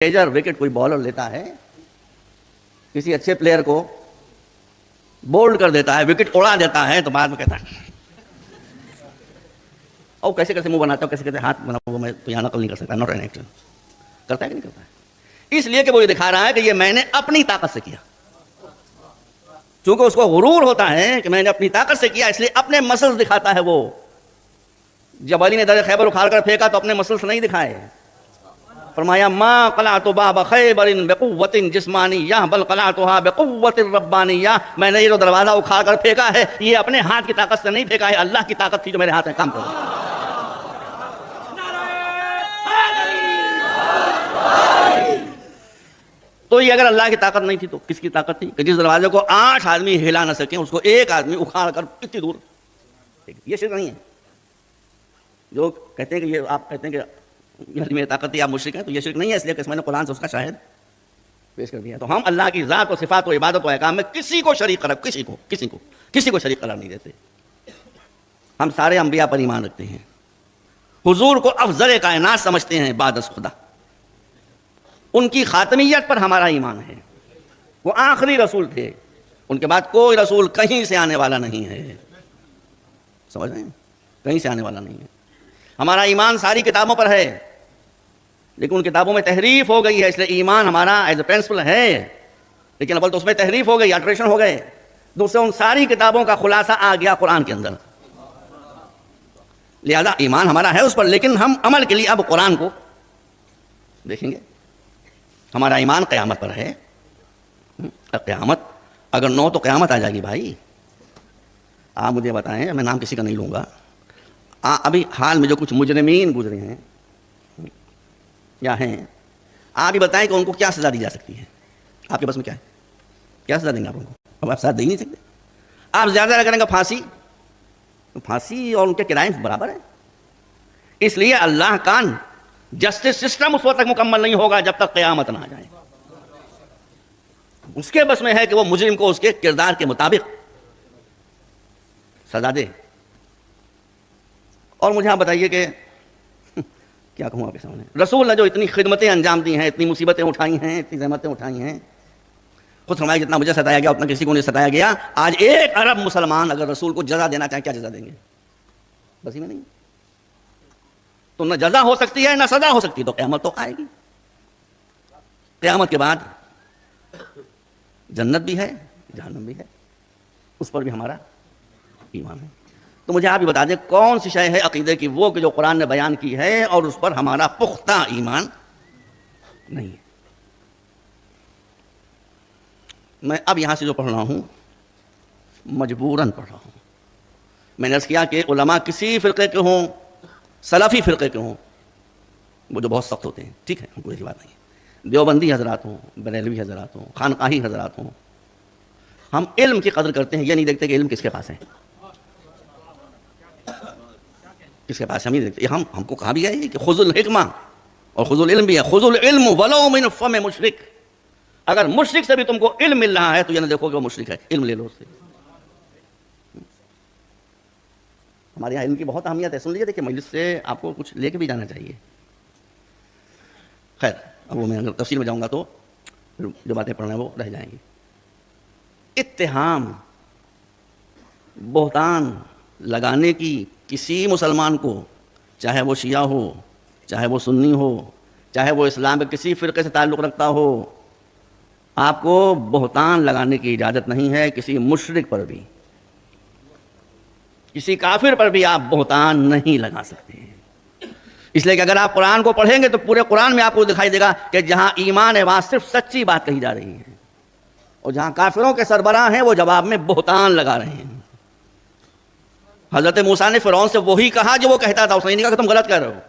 Major wicket کوئی bowler لیتا ہے، کسی اچھے پلیئر کو بولڈ کر دیتا ہے، وکٹ اڑا دیتا ہے، تو بعد میں کہتا ہے او کیسے کیسے منہ بناتا ہوں، کیسے کیسے ہاتھ بناتا ہوں، میں تو یہاں نقل نہیں کر سکتا، ناٹ این ایکٹر. کرتا ہے کہ نہیں کرتا ہے؟ اس لیے کہ وہ یہ دکھا رہا ہے کہ یہ میں نے اپنی طاقت سے کیا. چونکہ اس کو غرور ہوتا ہے کہ میں نے اپنی طاقت سے کیا، اس لیے اپنے مسلز دکھاتا ہے. وہ جب علی نے در خیبر اکھاڑ کر پھینکا تو اپنے مسلز نہیں دکھائے. فرمایا ما قلعت باب خیبر بقوت جسمانیہ بل قلعتها بقوت ربانیہ. میں نے یہ جو دروازہ اکھاڑ کر پھینکا ہے یہ اپنے ہاتھ کی طاقت سے نہیں پھینکا ہے، اللہ کی طاقت تھی جو میرے ہاتھ میں کام کر رہی ہے. تو یہ اگر اللہ کی طاقت نہیں تھی تو کس کی طاقت تھی کہ جس دروازے کو 8 آدمی ہلا نہ سکیں اس کو ایک آدمی اکھاڑ کر اتنی دور. یہ شرک نہیں ہے. جو کہتے ہیں کہ یہ آپ کہتے ہیں کہ یہ میری طاقت تھی آپ مشرک ہیں، تو یہ شرک نہیں ہے، اس لیے کہ میں نے قرآن سے اس کا شاہد پیش کر دیا. تو ہم اللہ کی ذات و صفات و عبادت و احکام میں کسی کو شریک شریک قرار نہیں دیتے. ہم سارے انبیاء پر ایمان رکھتے ہیں، حضور کو افضل کائنات سمجھتے ہیں بعد از خدا. ان کی خاتمیت پر ہمارا ایمان ہے. وہ آخری رسول تھے، ان کے بعد کوئی رسول کہیں سے آنے والا نہیں ہے. سمجھ رہے ہیں؟ کہیں سے آنے والا نہیں ہے. ہمارا ایمان ساری کتابوں پر ہے، لیکن ان کتابوں میں تحریف ہو گئی ہے، اس لیے ایمان ہمارا ایز اے پرنسپل ہے، لیکن اول تو اس میں تحریف ہو گئی، الٹریشن ہو گئے. دوسرے ان ساری کتابوں کا خلاصہ آ گیا قرآن کے اندر. لہذا ایمان ہمارا ہے اس پر، لیکن ہم عمل کے لیے اب قرآن کو دیکھیں گے. ہمارا ایمان قیامت پر ہے. قیامت اگر نو تو قیامت آ جائے گی بھائی. آپ مجھے بتائیں، میں نام کسی کا نہیں لوں گا، ابھی حال میں جو کچھ مجرمین گزرے ہیں یا ہیں، آپ ہی بتائیں کہ ان کو کیا سزا دی جا سکتی ہے. آپ کے بس میں کیا ہے؟ کیا سزا دیں گے آپ ان کو؟ اب آپ سزا دے ہی نہیں سکتے. آپ زیادہ کریں گے پھانسی اور ان کے کرائم برابر ہیں. اس لیے اللہ کا جسٹس سسٹم اس وقت تک مکمل نہیں ہوگا جب تک قیامت نہ آ جائے. اس کے بس میں ہے کہ وہ مجرم کو اس کے کردار کے مطابق سزا دے. اور مجھے آپ بتائیے کہ کیا کہوں آپ کے سامنے، رسول نے جو اتنی خدمتیں انجام دی ہیں، اتنی مصیبتیں اٹھائی ہیں، اتنی زحمتیں اٹھائی ہیں، خود فرمایا جتنا مجھے ستایا گیا اتنا کسی کو نہیں ستایا گیا. آج 1 ارب مسلمان اگر رسول کو جزا دینا چاہیں، کیا جزا دیں گے؟ بس ہی میں نہیں. تو نہ جزا ہو سکتی ہے نہ سزا ہو سکتی، تو قیامت تو آئے گی. قیامت کے بعد جنت بھی ہے، جہنم بھی ہے، اس پر بھی ہمارا ایمان ہے. تو مجھے آپ یہ بتا دیں کون سی شے ہے عقیدے کی وہ کہ جو قرآن نے بیان کی ہے اور اس پر ہمارا پختہ ایمان نہیں ہے. میں اب یہاں سے جو پڑھ رہا ہوں مجبوراً پڑھ رہا ہوں. میں نے عرض کیا کہ علماء کسی فرقے کے ہوں، سلفی فرقے کے ہوں، وہ جو بہت سخت ہوتے ہیں، ٹھیک ہے، ان کو ایسی بات نہیں ہے، دیوبندی حضرات ہوں، بریلوی حضرات ہوں، خانقاہی حضرات ہوں، ہم علم کی قدر کرتے ہیں. یہ نہیں دیکھتے کہ علم کس کے پاس ہے، کس کے پاس. ہم نہیں دیکھتے. ہم کو کہا بھی ہے کہ خذ الحکمہ اور خذ العلم بھی ہے. خذ العلم ولو من فم مشرک. اگر مشرک سے بھی تم کو علم مل رہا ہے تو یہ نہ دیکھو کہ وہ مشرک ہے، علم لے لو اس سے. ہمارے یہاں علم کی بہت اہمیت ہے. سن لیجیے، دیکھیے مجلس سے آپ کو کچھ لے کے بھی جانا چاہیے. خیر اب وہ میں اگر تفصیل میں جاؤں گا تو جو باتیں پڑھنا ہے وہ رہ جائیں گی. اتہام، بہتان لگانے کی کسی مسلمان کو، چاہے وہ شیعہ ہو، چاہے وہ سنی ہو، چاہے وہ اسلام کے کسی فرقے سے تعلق رکھتا ہو، آپ کو بہتان لگانے کی اجازت نہیں ہے. کسی مشرک پر بھی، کسی کافر پر بھی آپ بہتان نہیں لگا سکتے ہیں. اس لیے کہ اگر آپ قرآن کو پڑھیں گے تو پورے قرآن میں آپ کو دکھائی دے گا کہ جہاں ایمان ہے وہاں صرف سچی بات کہی جا رہی ہے، اور جہاں کافروں کے سربراہ ہیں وہ جواب میں بہتان لگا رہے ہیں. حضرت موسیٰ نے فرعون سے وہی کہا جو وہ کہتا تھا. اس نے نہیں کہا کہ تم غلط کہہ رہے ہو،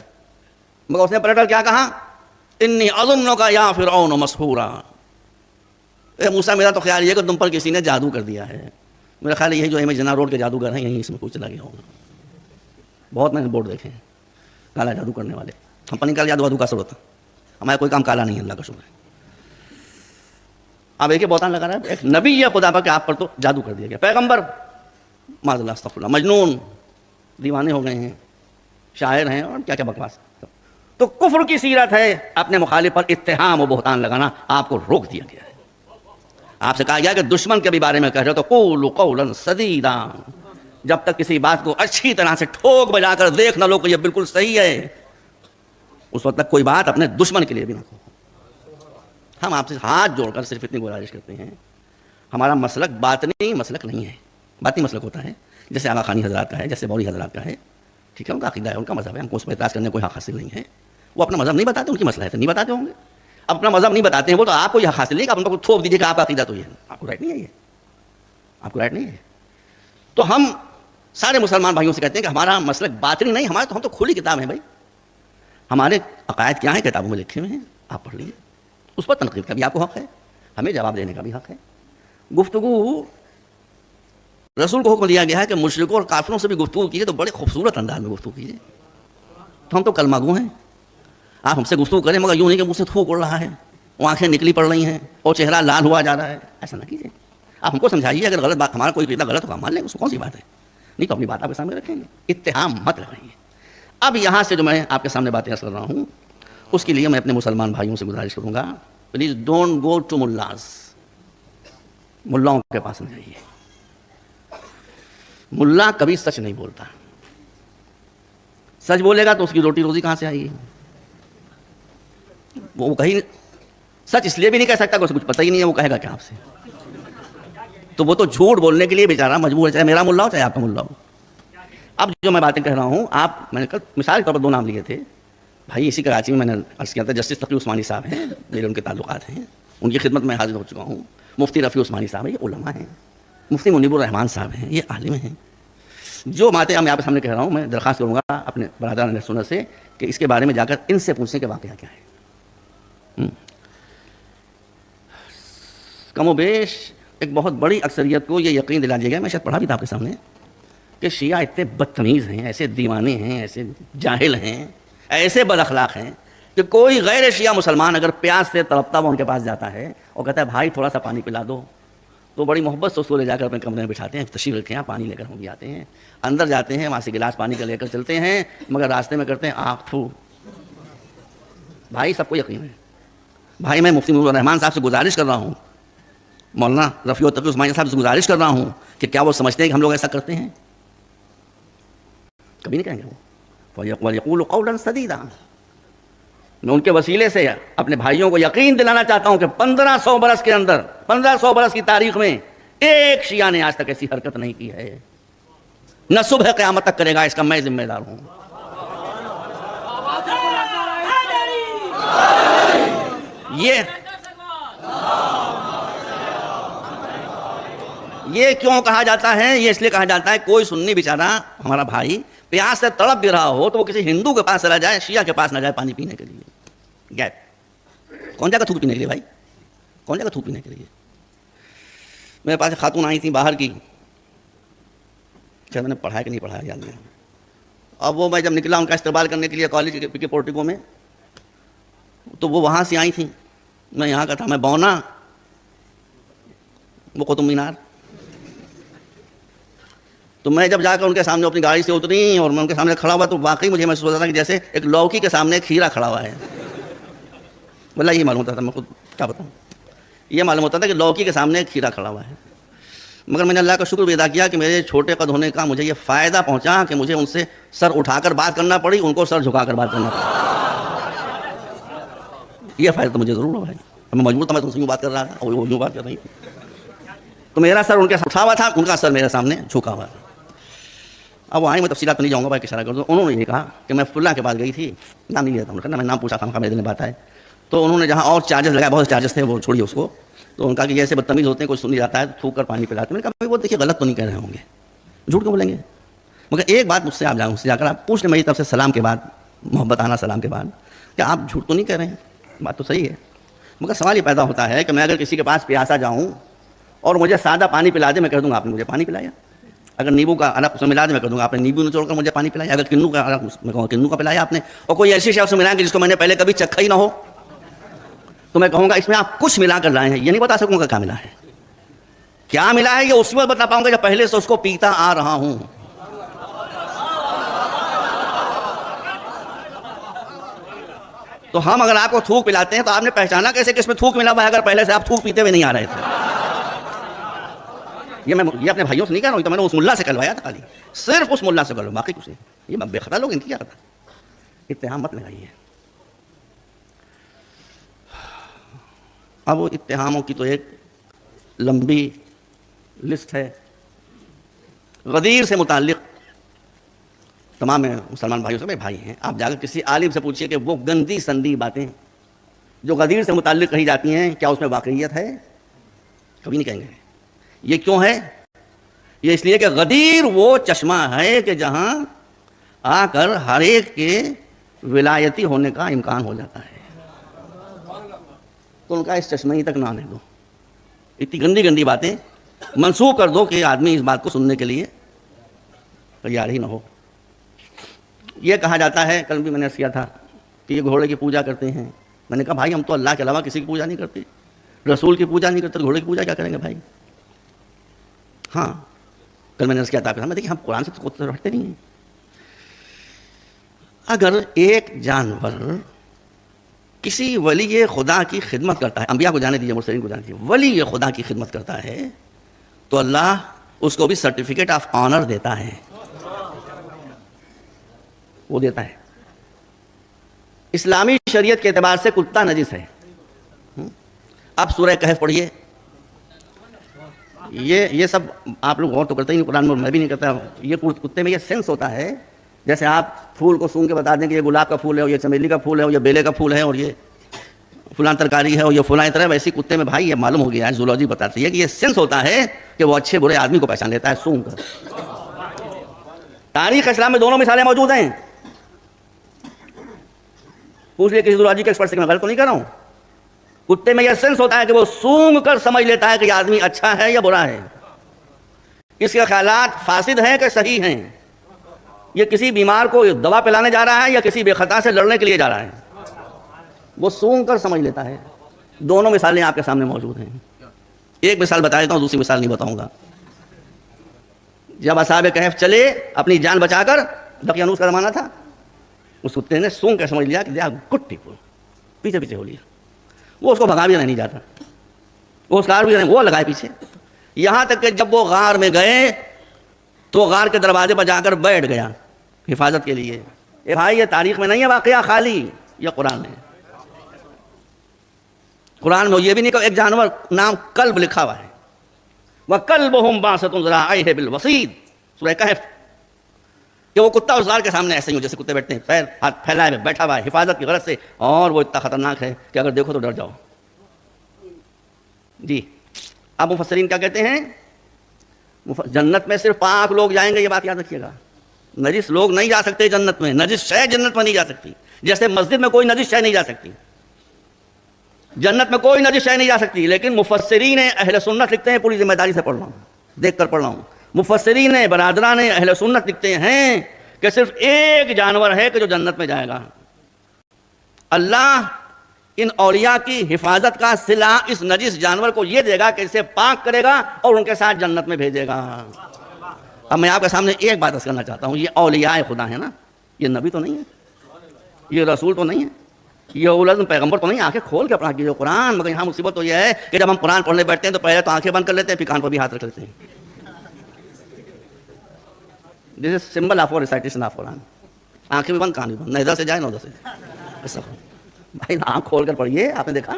مگر اس نے پلٹ کر کیا کہا؟ انی اظنک یا فرعون مسحورا. اے موسیٰ میرا تو خیال یہ کہ تم پر کسی نے جادو کر دیا ہے. میرا خیال یہی جو ایم جناح روڈ کے جادوگر ہیں یہیں اس میں کچھ چلا گیا ہوگا. بہت میں نے بورڈ دیکھے ہیں کالا جادو کرنے والے. ہم پر نہیں کالا جادو کا اثر ہوتا، ہمارا کوئی کام کالا نہیں ہے، اللہ کا شکر ہے. اب ایک بہتان لگا رہا ہے ایک نبی یا خدا پر کہ آپ پر تو جادو کر دیا گیا. پیغمبر معاذ اللہ استغفر اللہ، مجنون، دیوانے ہو گئے ہیں، شاعر ہیں، اور کیا کیا بکواس. تو کفر کی سیرت ہے اپنے مخالف پر اتہام و بہتان لگانا، آپ کو روک دیا گیا ہے۔ آپ سے کہا گیا کہ دشمن کے بھی بارے میں کہہ رہے ہو تو قولوا قولا سدیدا، جب تک کسی بات کو اچھی طرح سے ٹھوک بجا کر دیکھ نہ لو کہ یہ بالکل صحیح ہے، اس وقت تک کوئی بات اپنے دشمن کے لیے بھی نہ کہو۔ ہم آپ سے ہاتھ جوڑ کر صرف اتنی گزارش کرتے ہیں، ہمارا مسلک باطنی مسلک نہیں ہے۔ باطنی مسلک ہوتا ہے جیسے آغا خانی حضرات کا ہے، جیسے بوری حضرات کا ہے، ٹھیک ہے، ان کا عقیدہ ہے، ان کا مذہب ہے، ہم کو اس پر اعتراض کرنے کا کوئی حق حاصل نہیں ہے۔ وہ اپنا مذہب نہیں بتاتے، ان کی مسئلہ ہے، نہیں بتاتے ہوں گے، اپنا مذہب نہیں بتاتے ہیں وہ، تو آپ کو یہ حق حاصل نہیں کہ آپ ان کو تھوپ دیجیے کہ آپ کا عقیدہ تو یہ ہے، آپ کو رائٹ نہیں ہے، یہ آپ کو رائٹ نہیں ہے۔ تو ہم سارے مسلمان بھائیوں سے کہتے ہیں کہ ہمارا مسلک باطنی نہیں، ہمارا تو ہم تو کھلی کتاب ہیں بھائی، ہمارے عقائد کیا ہیں کتابوں میں لکھے ہوئے ہیں، آپ پڑھ لیجیے، اس پر تنقید کا بھی آپ کو حق ہے، ہمیں جواب دینے کا بھی حق ہے۔ گفتگو رسول کو حکم دیا گیا ہے کہ مشرکوں اور کافروں سے بھی گفتگو کیجیے تو بڑے خوبصورت انداز میں گفتگو کیجیے۔ تو ہم تو کلمہ گو ہیں، آپ ہم سے گفتگو کریں مگر یوں نہیں کہ منہ سے تھوک اڑ رہا ہے، وہ آنکھیں نکلی پڑ رہی ہیں اور چہرہ لال ہوا جا رہا ہے، ایسا نہ کیجیے۔ آپ ہم کو سمجھائیے، اگر غلط بات، ہمارا کوئی عقیدہ غلط ہوگا مان لیں، اس کو کون سی بات ہے، نہیں تو اپنی بات آپ کے سامنے رکھیں گے، اتہام مت لگائیے۔ اب یہاں سے جو میں آپ کے سامنے باتیں عرض کر رہا ہوں، اس کے لیے میں اپنے مسلمان بھائیوں سے گزارش کروں گا، please don't go to mills, ملاؤں کے پاس نہ جائیے۔ ملا کبھی سچ نہیں بولتا، سچ بولے گا تو اس کی روٹی روزی کہاں سے آئے گی؟ وہ کہیں سچ اس لیے بھی نہیں کہہ سکتا کہ اسے کچھ پتہ ہی نہیں ہے، وہ کہے گا کیا آپ سے؟ تو وہ تو جھوٹ بولنے کے لیے بیچارہ مجبور ہے، چاہے میرا ملا ہو چاہے آپ کا ملا ہو۔ اب جو میں باتیں کہہ رہا ہوں، میں نے کل مثال کے طور پر 2 نام لیے تھے بھائی، اسی کراچی میں میں نے عرض کیا تھا، جسٹس تقی عثمانی صاحب ہیں، میرے ان کے تعلقات ہیں، ان کی خدمت میں حاضر ہو چکا ہوں۔ مفتی رفیع عثمانی صاحب ہیں، یہ علماء ہیں۔ مفتی منیب الرحمان صاحب ہیں، یہ عالم ہیں۔ جو باتیں میں آپ کے سامنے کہہ رہا ہوں، میں درخواست کروں گا اپنے برادران اہل سنت سے کہ اس کے بارے میں جا کر ان سے پوچھیں کہ واقعہ کیا ہے۔ کم و بیش ایک بہت بڑی اکثریت کو یہ یقین دلا دیا گیا، میں شاید پڑھا بھی تھا آپ کے سامنے، کہ شیعہ اتنے بدتمیز ہیں، ایسے دیوانے ہیں، ایسے جاہل ہیں، ایسے بد اخلاق ہیں کہ کوئی غیر شیعہ مسلمان اگر پیاس سے تڑپتا وہ ان کے پاس جاتا ہے اور کہتا ہے بھائی تھوڑا سا پانی پلا دو، تو بڑی محبت سے اس کو لے جا کر اپنے کمرے میں بٹھاتے ہیں، تشریف رکھیں آپ، پانی لے کر ہم بھی آتے ہیں، اندر جاتے ہیں، وہاں سے گلاس پانی کا لے کر چلتے ہیں، مگر راستے میں کرتے ہیں آنکھ تھو۔ بھائی سب کو یقین ہے، بھائی میں مفتی منیب الرحمان صاحب سے گزارش کر رہا ہوں، مولانا رفیع تقی عثمانی صاحب سے گزارش کر رہا ہوں کہ کیا وہ سمجھتے ہیں کہ ہم لوگ ایسا کرتے ہیں؟ کبھی نہیں کہیں گے وہ۔ وَيَقُولُ قَوْلًا سَدِيدًا، میں ان کے وسیلے سے اپنے بھائیوں کو یقین دلانا چاہتا ہوں کہ 1500 برس کے اندر، 1500 برس کی تاریخ میں ایک شیعہ نے آج تک ایسی حرکت نہیں کی ہے، نہ صبح قیامت تک کرے گا، اس کا میں ذمہ دار ہوں۔ یہ کیوں کہا جاتا ہے؟ یہ اس لیے کہا جاتا ہے کوئی سنی بیچارہ ہمارا بھائی پیاس سے تڑپ بھی رہا ہو تو وہ کسی ہندو کے پاس چلا جائے، شیعہ کے پاس نہ جائے پانی پینے کے لیے۔ گیپ کون جائے گا تھوک پینے کے لیے بھائی؟ کون جائے گا تھوک پینے کے لیے؟ میرے پاس خاتون آئی تھیں باہر کی، میں نے پڑھایا کہ نہیں پڑھایا یاد نہیں، اب وہ میں جب نکلا ان کا استقبال کرنے کے لیے کالج کے پورٹیکو میں، تو وہ وہاں سے آئی تھیں، میں یہاں کا تھا، میں بونا، وہ قطب مینار۔ تو میں جب جا کر ان کے سامنے اپنی گاڑی سے اتری اور میں ان کے سامنے کھڑا ہوا تو واقعی مجھے محسوس ہوتا تھا کہ جیسے ایک لوکی کے سامنے ایک کھیرا کھڑا ہوا ہے۔ واللہ یہ معلوم ہوتا تھا، میں خود کیا بتاؤں، یہ معلوم ہوتا تھا کہ لوکی کے سامنے ایک کھیرا کھڑا ہوا ہے۔ مگر میں نے اللہ کا شکر بھی ادا کیا کہ میرے چھوٹے قد ہونے کا مجھے یہ فائدہ پہنچا کہ مجھے ان سے سر اٹھا کر بات کرنا پڑی، ان کو سر جھکا کر بات کرنا پڑی۔ یہ فائدہ تو مجھے ضرور ہوا ہے، میں مجبور تھا، میں تم سے یوں بات کر رہا تھا اور وہ یوں بات کر رہی تھی، تو میرا سر ان کے اٹھا ہوا تھا، ان کا سر میرے سامنے جھکا ہوا تھا۔ اب وہ آئیں، میں تفصیلات میں نہیں جاؤں گا بھائی، اشارہ کر دو۔ انہوں نے یہ کہا کہ میں فلاں کے پاس گئی تھی، نام نہیں لیتا ہوں، میں نام پوچھا تھا، میرے دل میں بات ہے، تو انہوں نے جہاں اور چارجز لگائے، بہت چارجز تھے، وہ چھوڑیے اس کو، تو ان کا کہ ایسے بدتمیز ہوتے ہیں، کوئی سن نہیں جاتا ہے، تھوک کر پانی پلاتے ہیں۔ میں نے کہا وہ دیکھیے غلط تو نہیں کہہ رہے ہوں گے، جھوٹ کیوں بولیں گے؟ مگر ایک بات مجھ سے آپ جاؤں، اس سے جا کر آپ پوچھ لیں میری طرف سے سلام کے بعد، محبت آنا سلام کے بعد، کہ آپ جھوٹ تو نہیں کہہ رہے ہیں؟ بات تو صحیح ہے، مگر سوال یہ پیدا ہوتا ہے کہ میں اگر کسی کے پاس پیاسا جاؤں اور مجھے سادہ پانی پلا دے، میں کہہ دوں گا آپ نے مجھے پانی پلایا۔ اگر نیبو کا عرق اس میں ملا دے، میں کہہ دوں گا آپ نے نیبو نچوڑ کر مجھے پانی پلایا۔ اگر کنو کا عرق میں کہوں کنو کا پلایا آپ نے، اور کوئی ایسی شے اس میں ملائیں گے جس کو میں نے پہلے کبھی چکھا ہی نہ ہو، تو میں کہوں گا اس میں آپ کچھ ملا کر لائے ہیں، یہ نہیں بتا سکوں گا کیا ملا ہے، کیا ملا ہے یہ اسی وقت بتا پاؤں گا جب پہلے سے اس کو پیتا آ رہا ہوں۔ تو ہم اگر آپ کو تھوک پلاتے ہیں تو آپ نے پہچانا کیسے کہ اس میں تھوک ملا ہوا ہے اگر پہلے سے آپ تھوک پیتے ہوئے نہیں آ رہے تھے؟ یہ اپنے بھائیوں سے نہیں کہہ رہا ہوں، تو میں نے اس ملا سے کلوایا تھا، خالی صرف اس ملا سے کلو، باقی کچھ نہیں۔ یہ بے خطا لوگ ان کی کیا تھا، اتہام مت لگائیے۔ اب وہ اتہاموں کی تو ایک لمبی لسٹ ہے۔ غدیر سے متعلق تمام مسلمان بھائیوں سے، میرے بھائی ہیں، آپ جا کر کسی عالم سے پوچھئے کہ وہ گندی سندی باتیں جو غدیر سے متعلق کہی جاتی ہیں کیا اس میں واقعیت ہے؟ کبھی نہیں کہیں گے۔ یہ کیوں ہے؟ یہ اس لیے کہ غدیر وہ چشمہ ہے کہ جہاں آ کر ہر ایک کے ولایتی ہونے کا امکان ہو جاتا ہے، تو ان کا اس چشمے ہی تک نہ آنے دو، اتنی گندی گندی باتیں منسوخ کر دو کہ آدمی اس بات کو سننے کے لیے تیار ہی نہ ہو۔ یہ کہا جاتا ہے، کل بھی میں نے عرض کیا تھا کہ یہ گھوڑے کی پوجا کرتے ہیں۔ میں نے کہا بھائی ہم تو اللہ کے علاوہ کسی کی پوجا نہیں کرتے، رسول کی پوجا نہیں کرتے، گھوڑے کی پوجا کیا کریں گے بھائی؟ ہاں کل میں نے عرض کیا تھا، میں دیکھیں ہم قرآن سے تو ہٹتے نہیں ہیں۔ اگر ایک جانور کسی ولی خدا کی خدمت کرتا ہے، انبیاء کو جانے دیجیے، مرسلین کو جانے دیجیے، ولی خدا کی خدمت کرتا ہے تو اللہ اس کو بھی سرٹیفکیٹ آف آنر دیتا ہے، وہ دیتا ہے۔ اسلامی شریعت کے اعتبار سے کتا نجس ہے۔ اب سورہ کہف پڑھیے، یہ سب آپ لوگ غور تو کرتے ہی نہیں قرآن میں، میں بھی نہیں کرتا۔ یہ کتے میں یہ سینس ہوتا ہے، جیسے آپ پھول کو سونگ کے بتا دیں کہ یہ گلاب کا پھول ہے اور یہ چمیلی کا پھول ہے اور یہ بیلے کا پھول ہے اور یہ فلاں ترکاری ہے اور یہ فلاں طرح، ویسی کتے میں بھائی یہ معلوم ہو گیا ہے، زولوجی بتاتی ہے کہ یہ سینس ہوتا ہے کہ وہ اچھے برے آدمی کو پہچان لیتا ہے سونگ کر۔ تاریخ اسلام میں دونوں مثالیں موجود ہیں، پوچھ لیے کسی زولوجی کے ایکسپرٹ سے کہ میں غلط تو نہیں کر رہا ہوں۔ کتے میں یہ سینس ہوتا ہے کہ وہ سونگ کر سمجھ لیتا ہے کہ یہ آدمی اچھا ہے یا برا ہے، اس کے خیالات فاسد ہیں کہ صحیح ہیں، یہ کسی بیمار کو دوا پلانے جا رہا ہے یا کسی بے خطا سے لڑنے کے لیے جا رہا ہے، وہ سونگ کر سمجھ لیتا ہے۔ دونوں مثالیں آپ کے سامنے موجود ہیں۔ ایک مثال بتا دیتا ہوں، دوسری مثال نہیں بتاؤں گا۔ جب اصحاب کہف چلے اپنی جان بچا کر، دقیانوس کا زمانہ تھا، اس کتے نے سونگ کر سمجھ لیا کہ گڈ پیپل، پیچھے پیچھے ہو لیا، وہ اس کو بھگا بھی نہیں جاتا، وہ اس کار بھی نہیں، وہ لگائے پیچھے، یہاں تک کہ جب وہ غار میں گئے تو غار کے دروازے پر جا کر بیٹھ گیا حفاظت کے لیے۔ اے بھائی یہ تاریخ میں نہیں ہے واقعہ خالی، یہ قرآن ہے۔ قرآن میں یہ بھی نہیں کہ ایک جانور نام کلب لکھا ہوا ہے، وَكَلْبُهُمْ بَاسِطٌ ذِرَاعَيْهِ بِالْوَصِيدِ، سورہ کہف، کہ وہ کتا اس غار کے سامنے ایسے ہی ہو جیسے کتے بیٹھتے ہیں، پیر ہاتھ پھیلائے ہوئے بیٹھا ہوا ہے حفاظت کی غرض سے، اور وہ اتنا خطرناک ہے کہ اگر دیکھو تو ڈر جاؤ۔ جی اب مفسرین کیا کہتے ہیں؟ جنت میں صرف پاک لوگ جائیں گے، یہ بات یاد رکھیے گا، نجس لوگ نہیں جا سکتے جنت میں، نجس شے جنت میں نہیں جا سکتی، جیسے مسجد میں کوئی نجس شے نہیں جا سکتی، جنت میں کوئی نجس شے نہیں جا سکتی۔ لیکن مفسرین اہل سنت لکھتے ہیں، پوری ذمہ داری سے پڑھ رہا ہوں، دیکھ کر پڑھ رہا ہوں، مفسرین برادران اہل سنت لکھتے ہیں کہ صرف ایک جانور ہے کہ جو جنت میں جائے گا۔ اللہ ان اولیاء کی حفاظت کا صلہ اس نجس جانور کو یہ دے گا کہ اسے پاک کرے گا اور ان کے ساتھ جنت میں بھیجے گا۔ اب میں آپ کے سامنے ایک بات عرض کرنا چاہتا ہوں، یہ اولیاء خدا ہے نا، یہ نبی تو نہیں ہے، یہ رسول تو نہیں ہے، یہ اولو پیغمبر تو نہیں۔ آنکھیں کھول کے پڑھا کیجیے قرآن، مگر یہاں مصیبت تو یہ ہے کہ جب ہم قرآن پڑھنے بیٹھتے ہیں تو پہلے تو آنکھیں بند کر لیتے ہیں، پھر کان پر بھی ہاتھ رکھ لیتے ہیں۔ دس از سمبل آف ریسائٹیشن آف قرآن، آنکھیں بھی بند کان بھی بند، نہ ادھر سے جائے نہ ادھر سے جائے۔ بھائی آنکھ کھول کر پڑھیے، آپ نے دیکھا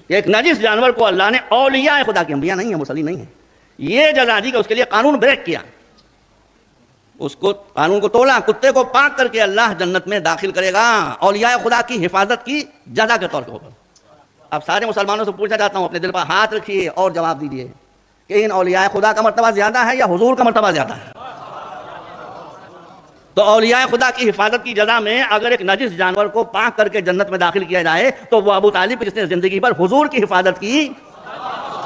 ایک نجس جانور کو اللہ نے، اولیاء خدا کے، انبیاء نہیں ہے، مرسلین نہیں ہے، یہ جزا دی کہ اس کے لیے قانون بریک کیا، اس کو قانون کو توڑا، کتے کو پاک کر کے اللہ جنت میں داخل کرے گا اولیاء خدا کی حفاظت کی جزا کے طور پر۔ اب سارے مسلمانوں سے پوچھنا چاہتا ہوں، اپنے دل پر ہاتھ رکھیے اور جواب دیجیے کہ ان اولیاء خدا کا مرتبہ زیادہ ہے یا حضور کا مرتبہ زیادہ ہے؟ تو اولیاء خدا کی حفاظت کی جزا میں اگر ایک نجس جانور کو پاک کر کے جنت میں داخل کیا جائے تو وہ ابو طالب جس نے زندگی پر حضور کی حفاظت کی